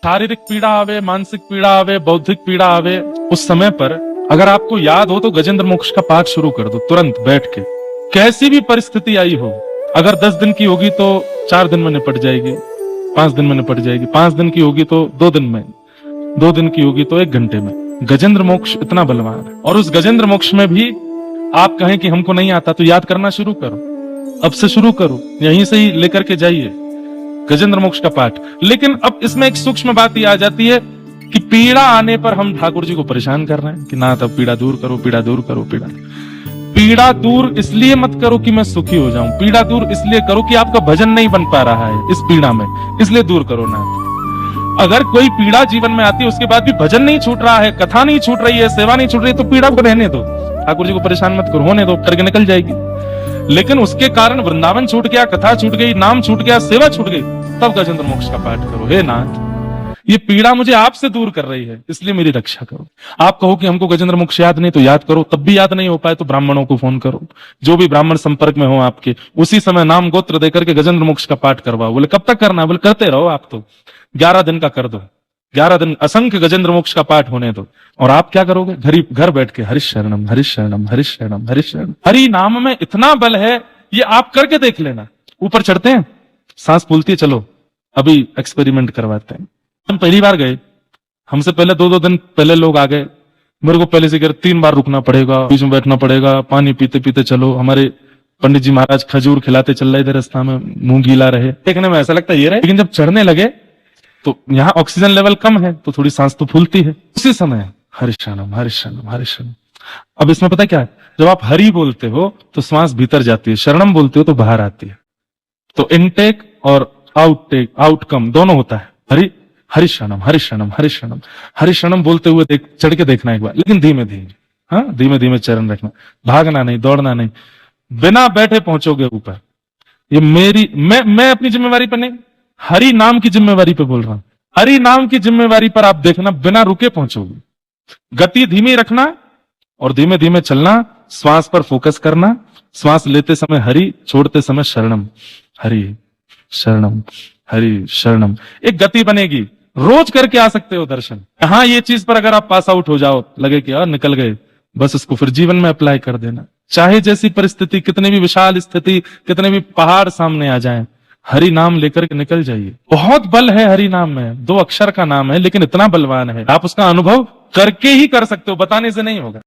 शारीरिक पीड़ा आवे, मानसिक पीड़ा आवे, बौद्धिक पीड़ा आवे, उस समय पर अगर आपको याद हो तो गजेंद्र मोक्ष का पाठ शुरू कर दो तुरंत बैठ के। कैसी भी परिस्थिति आई हो, अगर 10 दिन की होगी तो 4 दिन में निपट जाएगी, 5 दिन में निपट जाएगी, 5 दिन की होगी तो 2 दिन में, 2 दिन की होगी तो 1 घंटे में। गजेंद्र मोक्ष इतना बलवान है। और उस गजेंद्र मोक्ष में भी आप कहें कि हमको नहीं आता तो याद करना शुरू करो, अब से शुरू करो, यहीं से ही लेकर के जाइए गजेंद्र मोक्ष का पाठ। लेकिन अब इसमें एक सूक्ष्म बात ये आ जाती है कि पीड़ा आने पर हम ठाकुर जी को परेशान कर रहे हैं कि ना तब पीड़ा दूर करो, पीड़ा दूर करो, पीड़ा दूर इसलिए मत करो कि मैं सुखी हो जाऊं, पीड़ा दूर इसलिए करो कि आपका भजन नहीं बन पा रहा है इस पीड़ा में, इसलिए दूर करो ना। अगर कोई पीड़ा जीवन में आती है उसके बाद भी भजन नहीं छूट रहा है, कथा नहीं छूट रही है, सेवा नहीं छूट रही है, तो पीड़ा को रहने दो, ठाकुर जी को परेशान मत करो, होने दो, करके निकल जाएगी। लेकिन उसके कारण वृंदावन छूट गया, कथा छूट गई, नाम छूट गया, सेवा छूट गई, तब गजेंद्र मोक्ष का पाठ करो। हे नाथ, ये पीड़ा मुझे आपसे दूर कर रही है, इसलिए मेरी रक्षा करो। आप कहो कि हमको गजेंद्र मोक्ष याद नहीं, तो याद करो। तब भी याद नहीं हो पाए तो ब्राह्मणों को फोन करो, जो भी ब्राह्मण संपर्क में हो आपके, उसी समय नाम गोत्र देकर के गजेंद्र मोक्ष का पाठ करवाओ। बोले कब तक करना? बोले करते रहो, आप तो 11 दिन का कर दो, 11 दिन असंख्य गजेंद्र मोक्ष का पाठ होने दो। और आप क्या करोगे? घर बैठ के हरि शरणम, हरि शरणम, हरि शरणम, हरि शरणम। हरि नाम में इतना बल है, ये आप करके देख लेना। ऊपर चढ़ते हैं, सांस फूलती है, चलो अभी एक्सपेरिमेंट करवाते हैं। हम पहली बार गए, हमसे पहले 2-2 दिन पहले लोग आ गए। मेरे को पहले से 3 बार रुकना पड़ेगा, बीच में बैठना पड़ेगा, पानी पीते पीते चलो। हमारे पंडित जी महाराज खजूर खिलाते चल रहे थे रास्ता में, मुंह गीला रहे, देखने में ऐसा लगता है ये रहे। लेकिन जब चढ़ने लगे तो यहाँ ऑक्सीजन लेवल कम है तो थोड़ी सांस तो फूलती है। उसी समय हरि शरणम, हरि शरणम, हरि शरणम। अब इसमें पता क्या है, जब आप हरि बोलते हो तो श्वास भीतर जाती है, शरणम बोलते हो तो बाहर आती है। तो इनटेक और आउटटेक, आउटकम दोनों होता है। हरि हरि शरणम, हरि शरणम, हरि शरणम, हरि शरणम बोलते हुए चढ़ के देखना एक बार, लेकिन धीमे धीमे, हाँ धीमे धीमे चरण रखना, भागना नहीं, दौड़ना नहीं, बिना बैठे पहुंचोगे ऊपर। ये मेरी मैं अपनी जिम्मेवारी पर नहीं, हरि नाम की जिम्मेवारी पे बोल रहा हूं। हरि नाम की जिम्मेवारी पर आप देखना, बिना रुके पहुंचोगे। गति धीमी रखना और धीमे धीमे चलना, श्वास पर फोकस करना। श्वास लेते समय हरि, छोड़ते समय शरणम, हरि शरणम, हरि शरणम। एक गति बनेगी, रोज करके आ सकते हो दर्शन। हाँ, ये चीज पर अगर आप पास आउट हो जाओ, लगे कि यार निकल गए, बस इसको फिर जीवन में अप्लाई कर देना। चाहे जैसी परिस्थिति, कितनी भी विशाल स्थिति, कितने भी पहाड़ सामने आ जाएं, हरि नाम लेकर के निकल जाइए। बहुत बल है हरि नाम में, 2 अक्षर का नाम है, लेकिन इतना बलवान है, आप उसका अनुभव करके ही कर सकते हो, बताने से नहीं होगा।